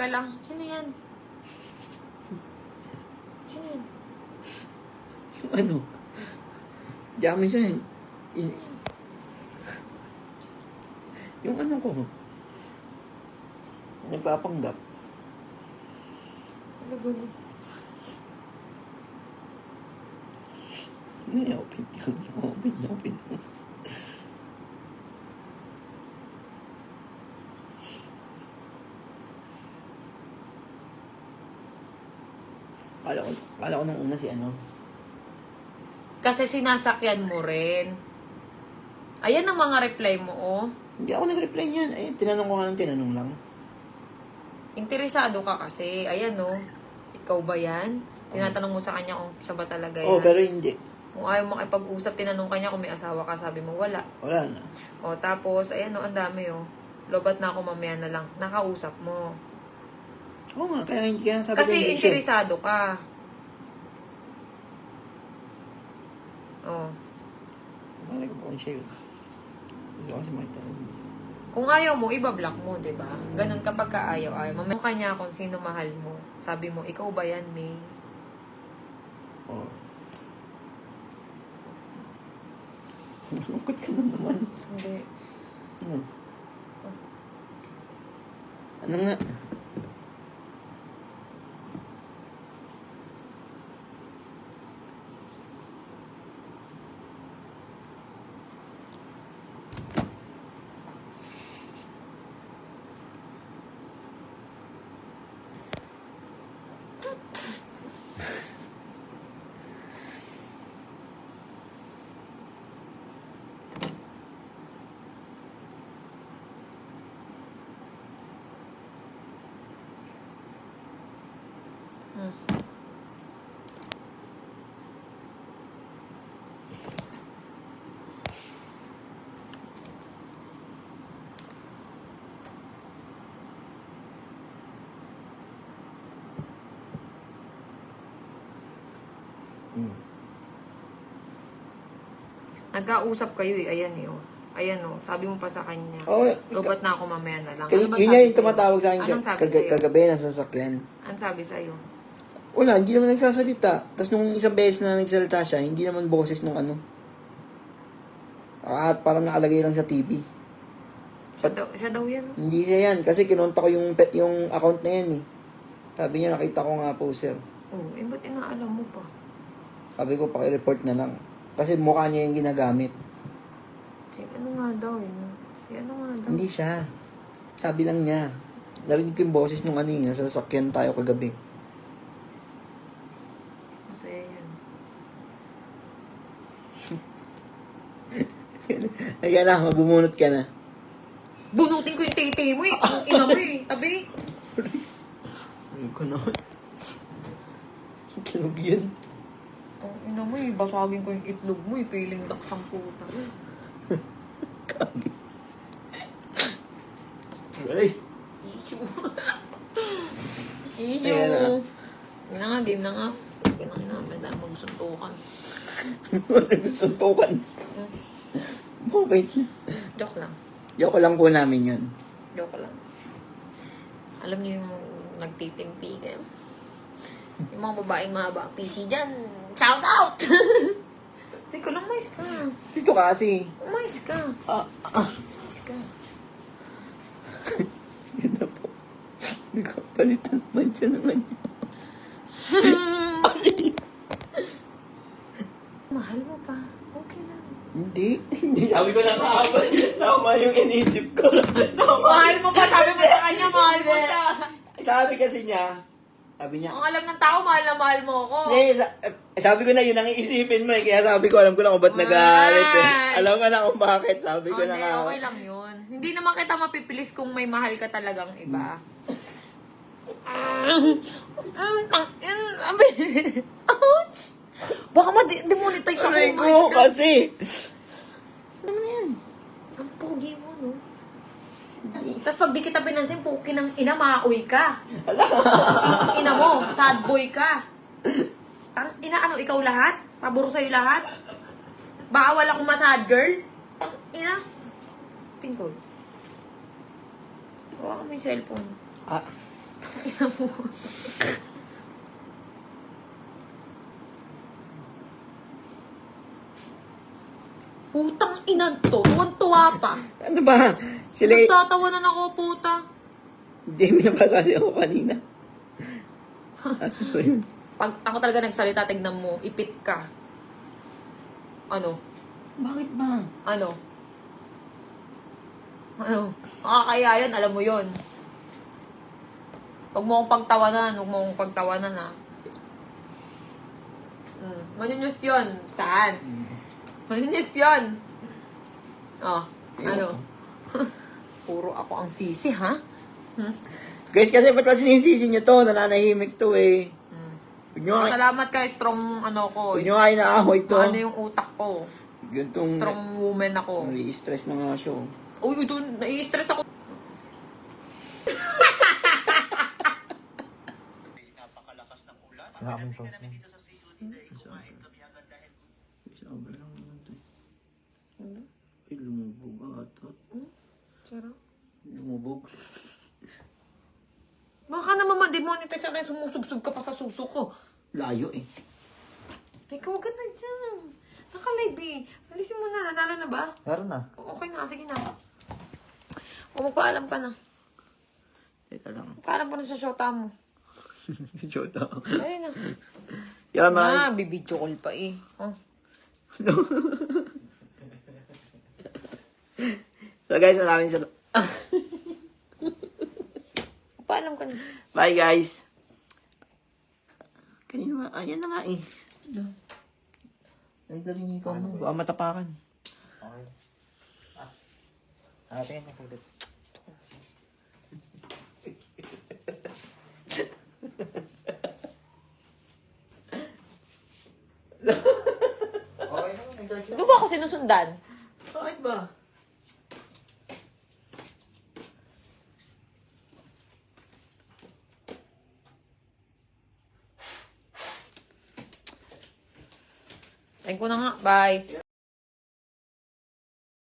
Teka lang. Sino yan? Sino yan? Yung ano? Dami siya eh. Yung ano ko. Nagpapanggap. Ano gulo? Hindi, open yun. Open. Kala ko nung una si ano. Kasi sinasakyan mo rin. Ayan ang mga reply mo, oh. Hindi ako nag-reply niyan. Eh, tinanong ko nga ng tinanong lang. Interesado ka kasi. Ayan, oh. Ikaw ba yan? Tinatanong mo sa kanya kung siya ba talaga yan. Oo, pero hindi. Kung ayaw makipag-usap, tinanong ka niya kung may asawa ka, sabi mo, wala. Wala na. O, tapos, ayan, oh, ang dami, oh. Lobat na ako mamaya na lang. Nakausap mo. Oo nga, kaya sabi ko Kasi hindi siya. interesado ka. Oh. Malay ko po kung siya yun. Hindi ko kasi makita. Kung ayaw mo, iba-block mo, di ba? Ganun kapag ka ayaw. Mamaya ka niya kung sino mahal mo. Sabi mo, ikaw ba yan, May? Oo. Malungkot ka na naman. Hindi. Ano? Ano nga? Nagkausap kayo eh. Ayan eh. Oh. Ayan oh. Sabi mo pa sa kanya. Oo. Lobat na ako mamaya na lang. Yun Ano ba nga sabi yung sa'yo? tumatawag sa akin Anong sabi sa'yo? kagabi nasa sasakyan. Anong sabi sa'yo? Wala, hindi naman nagsasalita. Tapos nung isang beses na nagsalita siya, hindi naman boses nung ano. At parang nakalagay lang sa TV. Siya daw yan. Oh. Hindi siya yan. Kasi kinonta ko yung account na yan eh. Sabi niya, nakita ko nga po, sir. Oh, eh ba't inaalam mo pa? Sabi ko, paki-report na lang. Kasi mukha niya yung ginagamit. Si ano nga daw yun? Si ano nga daw? Hindi siya. Sabi lang niya. Narinig ko yung boses nung ano eh. Nasa sasakyan tayo kagabi. Masaya yan. Kaya na, mabumunot ka na. Bunutin ko yung titi mo eh. Ang ina mo eh. Tabi. Ayun ko naman. Kinog yan. Ang ina mo eh. Basagin ko yung itlog mo eh. Piling daksang puta. Kagi. Ay. Issue. Ayan na. Game na nga, game na nga. Kinakina, may dahil magsuntukan. Nagsuntukan. Bakit? Joke lang. Joke lang po namin yun. Joke lang. Alam niyo yung nagtitimpi kayo. Yung mga babaeng mahaba ang PC dyan. Shout out! Teka lang, mais ka. Dito ka kasi. Mais ka. Mais ka. Yun na po. Nagpapalitan naman siya ng ano. Mahal mo pa. Okay lang. Hindi. Hindi. Sabi ko na kahabal. Tama yung inisip ko. Mahal mo pa. Sabi mo sa kanya, mahal mo siya. Sabi kasi niya, sabi niya, Ang alam ng tao, mahal na mahal mo ako. hindi, sabi ko na yun ang iisipin mo eh. Kaya sabi ko, alam ko na kung ba't nagalit eh. Alam ko na kung bakit. Sabi ko na nga. Okay lang yun. Hindi naman kita mapipilis kung may mahal ka talagang iba. Ouch! Baka ma-demonetize ako. Aray ko kasi. Ano na yan? Ang pogi mo, no? Tapos pag di kita pinansin, puki ng ina, maaoy ka. Ang ina mo, sad boy ka. Ang ina, ano, ikaw lahat? Paburo sa'yo lahat? Bawal akong masad girl? Ang ina. Pin code. Hawa ka mo yung cellphone. Ah, Ina mo. Putang ina to. Tuwan-tuwa pa. Ano ba? Sila, Nagtatawanan ako, puta. hindi mo nabasa siya ako kanina. Asa ba yun? Pag ako talaga nagsalita, tignan mo, ipit ka. Ano? Bakit ba? Ano? Ano? Makakaya yun, alam mo yun. Huwag mo akong pagtawanan, ha. Maninyos yun. Saan? Maninyos yun. Oh, ano? Puro ako ang sisi, ha? Guys, kasi ba't ba sinisisi nyo to? Nananahimik to eh. Huwag nyo nga, Salamat kay strong, ano ko. huwag nyo nga inaahoy to. Ano yung utak ko. Gantong, Strong woman ako. nai-stress na nga siya. oh. Uy, ito, nai-stress ako. Maraming sauce na. Sabi lang naman to. Eh, lumubog ata. Sarap. Lumubog. Baka naman ma-demonetize ako, sumusubsub ka pa sa suso ko. Layo eh. Teka, huwag ka na dyan. Naka-live eh. Alisin mo na, nanalo na ba? Meron na. Okay na, sige na. O, magpaalam ka na. Teka lang. Magpaalam ka na sa shota mo. Jota. Dali na. Yan, mga... Bibidyo call pa eh. Oh. So guys, maraming sa... Magpaalam ka na. Bye guys. Kanina ba? Ayan na nga eh. Ay, daling ikaw mo. Baka matapakan. Okay. Tingin na saglit. Okay naman, nag-charge Di ba ako sinusundan? Bakit ba? Thank ko na nga. Bye.